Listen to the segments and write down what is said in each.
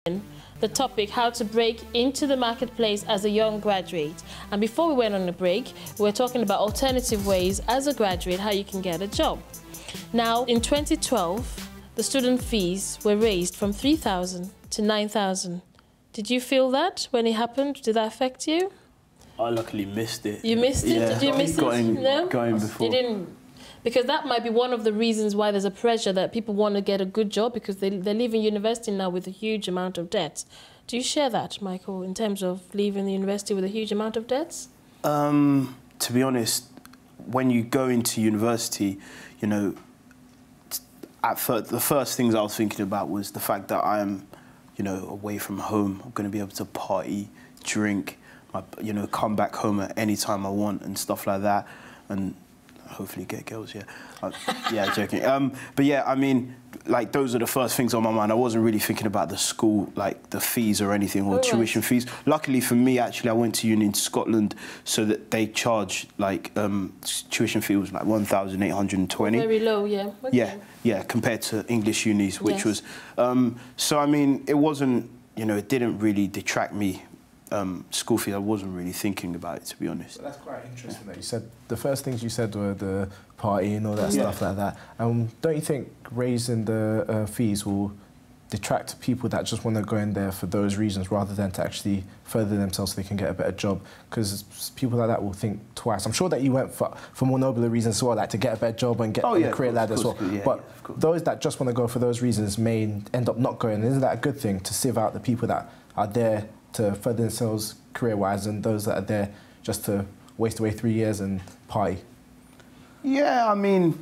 the topic, how to break into the marketplace as a young graduate. And before we went on a break, we were talking about alternative ways as a graduate, how you can get a job. Now, in 2012, the student fees were raised from 3,000 to 9,000. Did you feel that when it happened? Did that affect you? I luckily missed it. You missed it? Yeah. Did you miss it? No? Going before. You didn't? Because that might be one of the reasons why there's a pressure that people want to get a good job, because they're leaving university now with a huge amount of debt. Do you share that, Michael, in terms of leaving the university with a huge amount of debts? To be honest, when you go into university, you know, the first things I was thinking about was the fact that I am, you know, away from home. I'm going to be able to party, drink, you know, come back home at any time I want and stuff like that, and hopefully get girls, yeah. Yeah, joking. But yeah, I mean, like, those are the first things on my mind. I wasn't really thinking about the school, like the fees or anything, or tuition fees. Luckily for me, actually, I went to uni in Scotland, so that they charge, like, tuition fee was like 1,820. Very low, yeah. Okay. Yeah, compared to English unis, which was... so, I mean, it wasn't, you know, it didn't really detract me. School fee, I wasn't really thinking about it, to be honest. But that's quite interesting that you said, the first things you said were the party and all that stuff like that. Don't you think raising the fees will detract people that just want to go in there for those reasons rather than to actually further themselves so they can get a better job? Because people like that will think twice. I'm sure that you went for more nobler reasons as well, like to get a better job and get a career ladder as well. But those that just want to go for those reasons may end up not going. Isn't that a good thing, to sieve out the people that are there to further themselves career-wise and those that are there just to waste away 3 years and party? Yeah, I mean,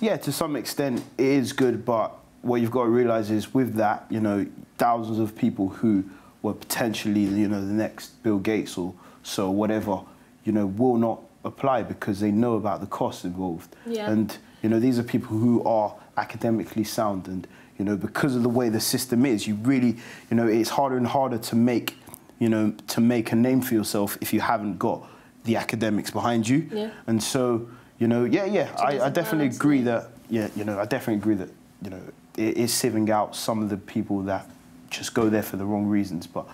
yeah, to some extent it is good, but what you've got to realise is with that, you know, thousands of people who were potentially, you know, the next Bill Gates or so, whatever, you know, will not apply because they know about the costs involved. Yeah. And, you know, these are people who are academically sound, and, you know, because of the way the system is, you really, you know, it's harder and harder to make, you know, to make a name for yourself if you haven't got the academics behind you. Yeah. And so, you know, I definitely agree that, you know, I definitely agree that, you know, it is sieving out some of the people that just go there for the wrong reasons, but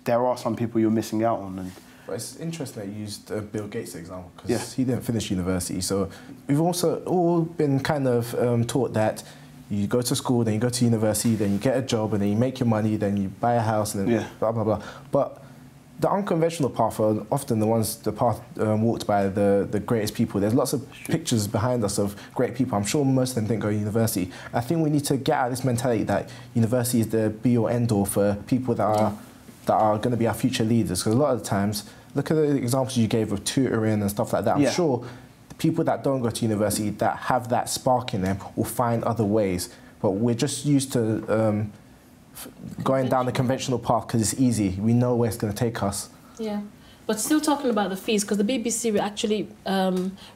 there are some people you're missing out on. And but it's interesting that you used Bill Gates example, because he didn't finish university. So we've also all been kind of taught that you go to school, then you go to university, then you get a job, and then you make your money, then you buy a house, and then blah, blah, blah. But the unconventional path are often the path walked by the greatest people. There's lots of pictures behind us of great people. I'm sure most of them didn't go to university. I think we need to get out of this mentality that university is the be-all, end-all for people that are going to be our future leaders. Because a lot of the times, look at the examples you gave of tutoring and stuff like that. I'm sure people that don't go to university, that have that spark in them, will find other ways. But we're just used to going down the conventional path because it's easy. We know where it's going to take us. Yeah, but still talking about the fees, because the BBC actually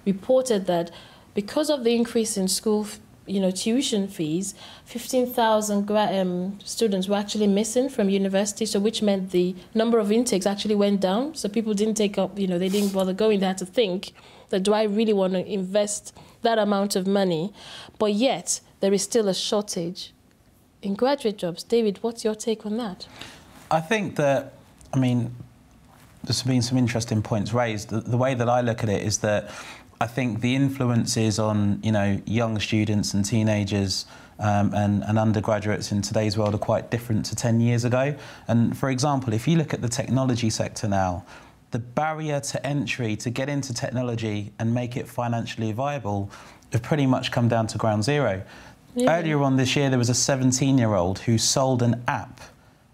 reported that because of the increase in school, you know, tuition fees, 15,000 students were actually missing from university, so which meant the number of intakes actually went down. So people didn't take up, you know, they didn't bother going. They had to think that, do I really want to invest that amount of money? But yet there is still a shortage in graduate jobs. David, what's your take on that? I think that, I mean, there's been some interesting points raised. The way that I look at it is that I think the influences on, you know, young students and teenagers and undergraduates in today's world are quite different to 10 years ago. And for example, if you look at the technology sector now, the barrier to entry to get into technology and make it financially viable have pretty much come down to ground zero. Yeah. Earlier on this year, there was a 17-year-old who sold an app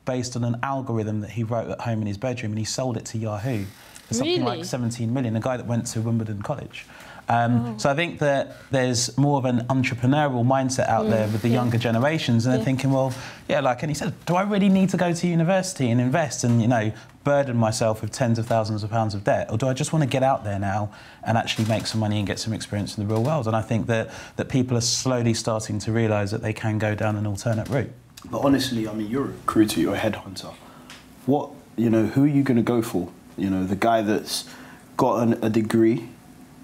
based on an algorithm that he wrote at home in his bedroom, and he sold it to Yahoo for something like 17 million, a guy that went to Wimbledon College. So I think that there's more of an entrepreneurial mindset out there with the younger generations, and they're thinking, well, like, and he said, do I really need to go to university and invest and, you know, burden myself with tens of thousands of pounds of debt, or do I just want to get out there now and actually make some money and get some experience in the real world? And I think that people are slowly starting to realise that they can go down an alternate route. But honestly, I mean, you're a recruiter, you're a headhunter. What, you know, who are you going to go for? You know, the guy that's got a degree,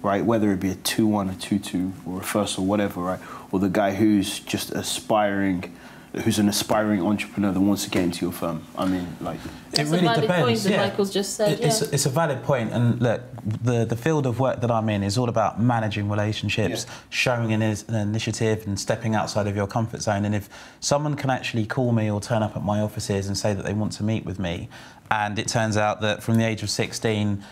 right, whether it be a 2-1, a 2-2, or a first or whatever, right, or the guy who's just aspiring who's an aspiring entrepreneur that wants to get into your firm? I mean, like... It's a valid point that Michael's just said, It's a valid point, and look, the field of work that I'm in is all about managing relationships, showing an initiative and stepping outside of your comfort zone. And if someone can actually call me or turn up at my offices and say that they want to meet with me, and it turns out that from the age of 16,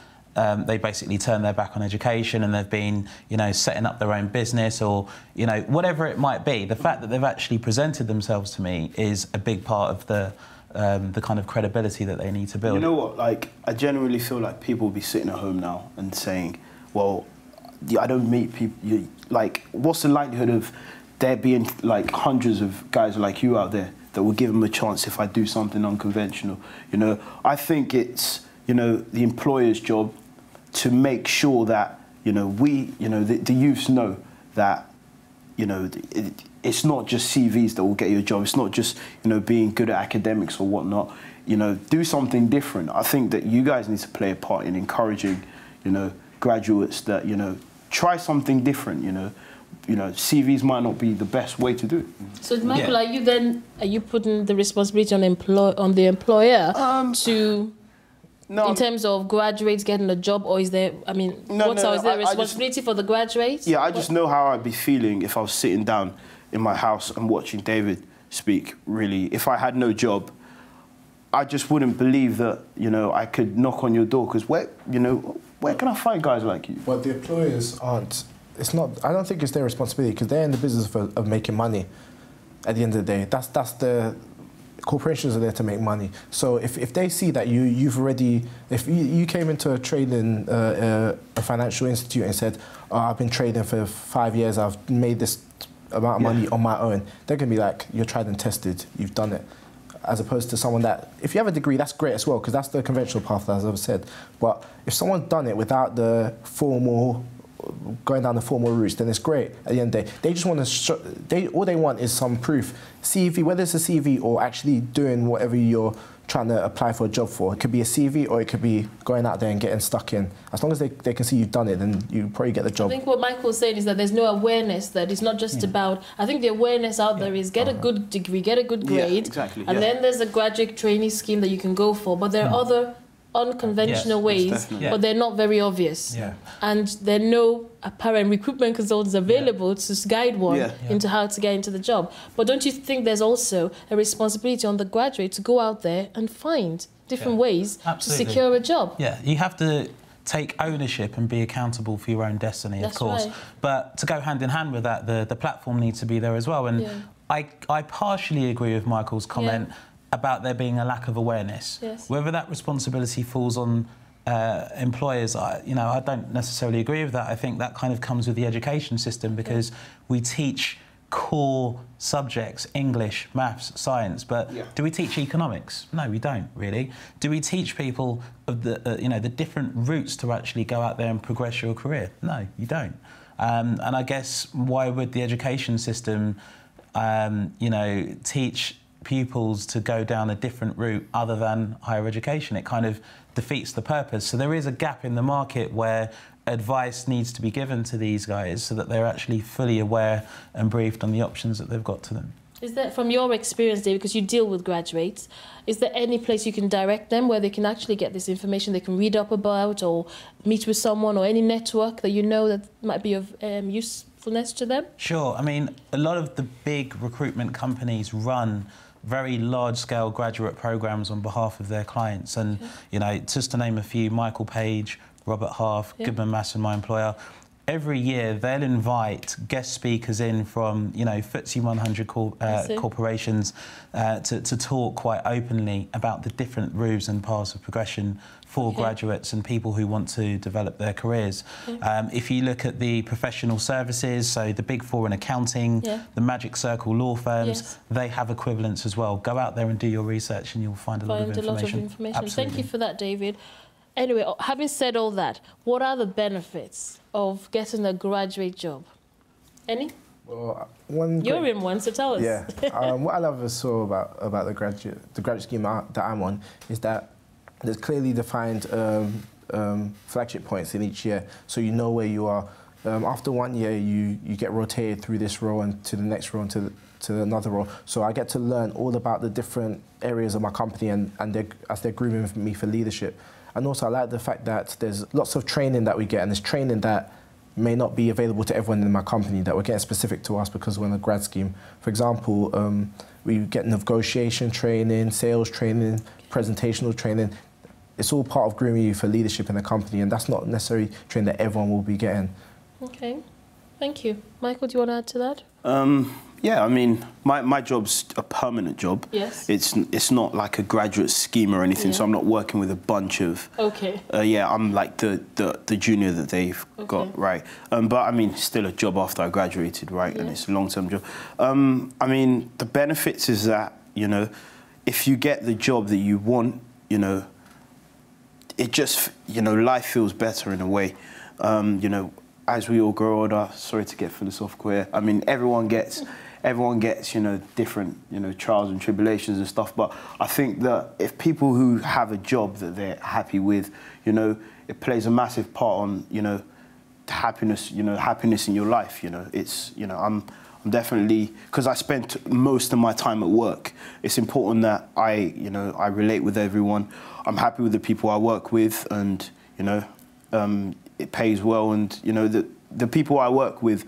they basically turned their back on education and they've been, you know, setting up their own business or, you know, whatever it might be. The fact that they've actually presented themselves to me is a big part of the kind of credibility that they need to build. You know what? Like, I genuinely feel like people will be sitting at home now and saying, well, I don't meet people. Like, what's the likelihood of there being like hundreds of guys like you out there that will give them a chance if I do something unconventional? You know, I think it's, you know, the employer's job to make sure that, you know, the youths know that, you know, it's not just CVs that will get you a job. It's not just, you know, being good at academics or whatnot. You know, do something different. I think that you guys need to play a part in encouraging, you know, graduates that, you know, try something different, you know. You know, CVs might not be the best way to do it. So, Michael, are you putting the responsibility on the employer to... No, in terms of graduates getting a job, or is there, I mean, is there a responsibility for the graduates? Yeah, I just know how I'd be feeling if I was sitting down in my house and watching David speak, really. If I had no job, I just wouldn't believe that, you know, I could knock on your door, because where can I find guys like you? Well, the employers aren't, it's not, I don't think it's their responsibility, because they're in the business of making money at the end of the day. That's the... Corporations are there to make money. So if they see that you've already, if you came into a trading, a financial institute and said, oh, I've been trading for 5 years, I've made this amount of money on my own, they're going to be like, you're tried and tested, you've done it. As opposed to someone that, if you have a degree, that's great as well, because that's the conventional path, as I've said. But if someone's done it without the formal, going down the formal routes, then it's great. At the end of the day, they just want to. All they want is some proof. CV, whether it's a CV or actually doing whatever you're trying to apply for a job for. It could be a CV or it could be going out there and getting stuck in. As long as they can see you've done it, then you probably get the job. I think what Michael's saying is that there's no awareness, that it's not just about... I think the awareness out there is get a good degree, get a good grade, and then there's a graduate trainee scheme that you can go for. But there are other unconventional ways, but they're not very obvious. And there are no apparent recruitment consultants available to guide one into how to get into the job. But don't you think there's also a responsibility on the graduate to go out there and find different ways to secure a job? Yeah, you have to take ownership and be accountable for your own destiny, of course. Right. But to go hand in hand with that, the platform needs to be there as well. And I partially agree with Michael's comment about there being a lack of awareness. Whether that responsibility falls on employers, I don't necessarily agree with that. I think that kind of comes with the education system, because we teach core subjects, English, maths, science, but do we teach economics? No, we don't really. Do we teach people of the different routes to actually go out there and progress your career? No, you don't. And I guess why would the education system, teach pupils to go down a different route other than higher education? It kind of defeats the purpose. So there is a gap in the market where advice needs to be given to these guys so that they're actually fully aware and briefed on the options that they've got to them. Is there, from your experience, David, because you deal with graduates, is there any place you can direct them where they can actually get this information they can read up about, or meet with someone, or any network that you know that might be of usefulness to them? Sure. I mean, a lot of the big recruitment companies run very large-scale graduate programs on behalf of their clients. And, just to name a few, Michael Page, Robert Half, Goodman Masson, my employer, every year they'll invite guest speakers in from, FTSE 100 corporations to talk quite openly about the different routes and paths of progression for graduates and people who want to develop their careers. If you look at the professional services, so the Big Four in accounting, the Magic Circle law firms, they have equivalents as well. Go out there and do your research and you'll find a lot of information. Absolutely. Thank you for that, David. Anyway, having said all that, what are the benefits of getting a graduate job? Any? Well, you're in one, so tell us. Yeah. What I love so about the graduate scheme that I'm on is that there's clearly defined flagship points in each year, so you know where you are. After 1 year, you get rotated through this role and to the next role and to to another role. So I get to learn all about the different areas of my company and as they're grooming me for leadership. And also I like the fact that there's lots of training that we get, and there's training that may not be available to everyone in my company that we're getting specific to us because we're in a grad scheme. For example, we get negotiation training, sales training, presentational training. It's all part of grooming you for leadership in the company, and that's not necessarily training that everyone will be getting. Okay, thank you. Michael, do you want to add to that? Yeah, I mean, my job's a permanent job. Yes. It's not like a graduate scheme or anything, so I'm not working with a bunch of... Okay. Yeah, I'm like the junior that they've got, right? But I mean, still a job after I graduated, right? Yeah. And it's a long-term job. I mean, the benefits is that, you know, if you get the job that you want, you know, it just, you know, life feels better in a way. You know, as we all grow older, sorry to get philosophical here, I mean, everyone gets, you know, different, you know, trials and tribulations and stuff. But I think that if people who have a job that they're happy with, you know, it plays a massive part on, you know, happiness in your life. You know, it's, you know, I'm definitely, because I spent most of my time at work, it's important that you know, I relate with everyone. I'm happy with the people I work with, and, you know, it pays well, and, you know, the people I work with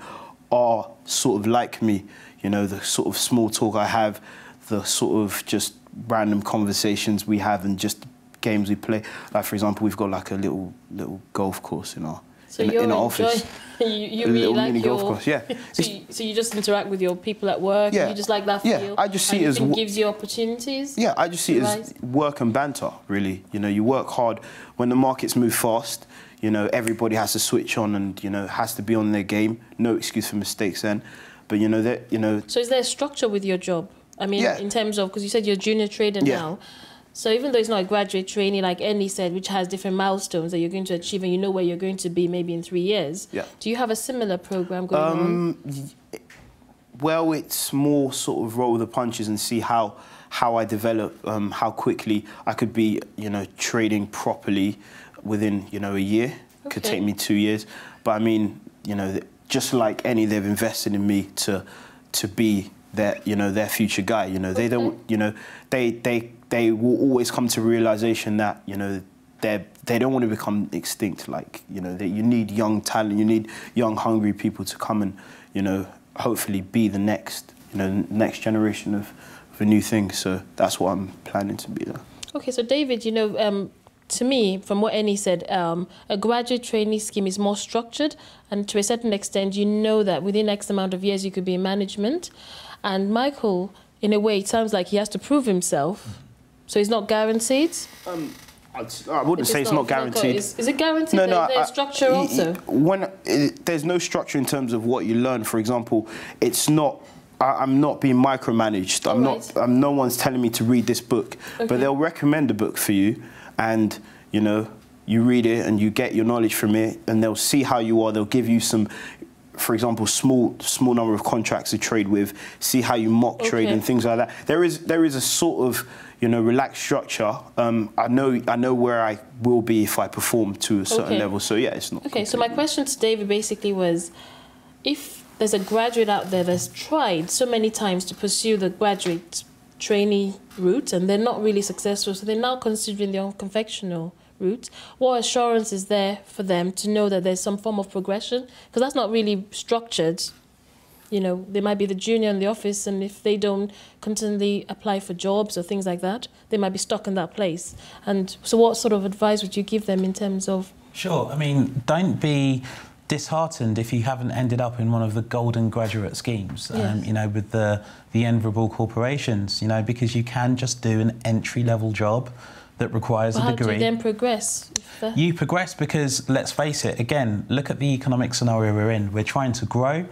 are sort of like me. You know, the sort of small talk I have, the sort of just random conversations we have, and just games we play. Like, for example, we've got like a little golf course in our office. You really like golf course, yeah. So you just interact with your people at work. Yeah. You just like that feel. Yeah, I just see it as gives you opportunities. Yeah, I just see it as work and banter. Really, you know, you work hard. When the markets move fast, you know, everybody has to switch on, and, you know, has to be on their game. No excuse for mistakes then. But, you know, that, you know... So is there a structure with your job? I mean, in terms of, because you said you're a junior trader now. So even though it's not a graduate trainee, like Annie said, which has different milestones that you're going to achieve, and you know where you're going to be maybe in 3 years, do you have a similar program going on? Well, it's more sort of roll the punches and see how I develop, how quickly I could be, you know, trading properly within, you know, a year. It could take me 2 years. But I mean, you know, just like Annie, they've invested in me to be their, you know, their future guy. You know, they don't, you know, they will always come to realization that, you know, they don't want to become extinct. Like, you know, that you need young talent, you need young, hungry people to come and, you know, hopefully be the next, you know, next generation of a new thing. So that's what I'm planning to be there. Okay, so David, you know, to me, from what Annie said, a graduate trainee scheme is more structured, and to a certain extent, you know that within X amount of years you could be in management. And Michael, in a way, it sounds like he has to prove himself. So it's not guaranteed? I wouldn't say it's not guaranteed. Is it guaranteed? No, there's structure also? There's no structure in terms of what you learn. For example, it's not... I'm not being micromanaged. No one's telling me to read this book. But they'll recommend a book for you, and, you know, you read it and you get your knowledge from it, and they'll see how you are. They'll give you some... For example, small number of contracts to trade with, see how you mock trade and things like that. There is a sort of, you know, relaxed structure. I know where I will be if I perform to a certain level. So yeah, it's not. Okay, so my question to David basically was, if there's a graduate out there that's tried so many times to pursue the graduate trainee route and they're not really successful, so they're now considering the unconventional route, what assurance is there for them to know that there's some form of progression? Because that's not really structured. You know, they might be the junior in the office, and if they don't continually apply for jobs or things like that, they might be stuck in that place. And so what sort of advice would you give them in terms of... Sure. I mean, don't be disheartened if you haven't ended up in one of the golden graduate schemes, you know, with the enviable corporations, you know, because you can just do an entry-level job that requires a degree. How do you then progress? You progress because, let's face it, again, look at the economic scenario we're in. We're trying to grow.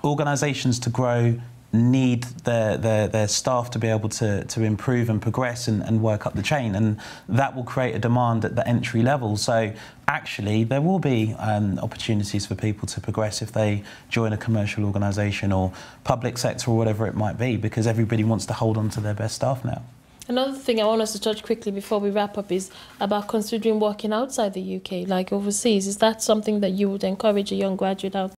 Organisations to grow need their staff to be able to improve and progress and work up the chain, and that will create a demand at the entry level. So actually there will be opportunities for people to progress if they join a commercial organisation or public sector or whatever it might be, because everybody wants to hold on to their best staff now. Another thing I want us to touch quickly before we wrap up is about considering working outside the UK, like overseas. Is that something that you would encourage a young graduate out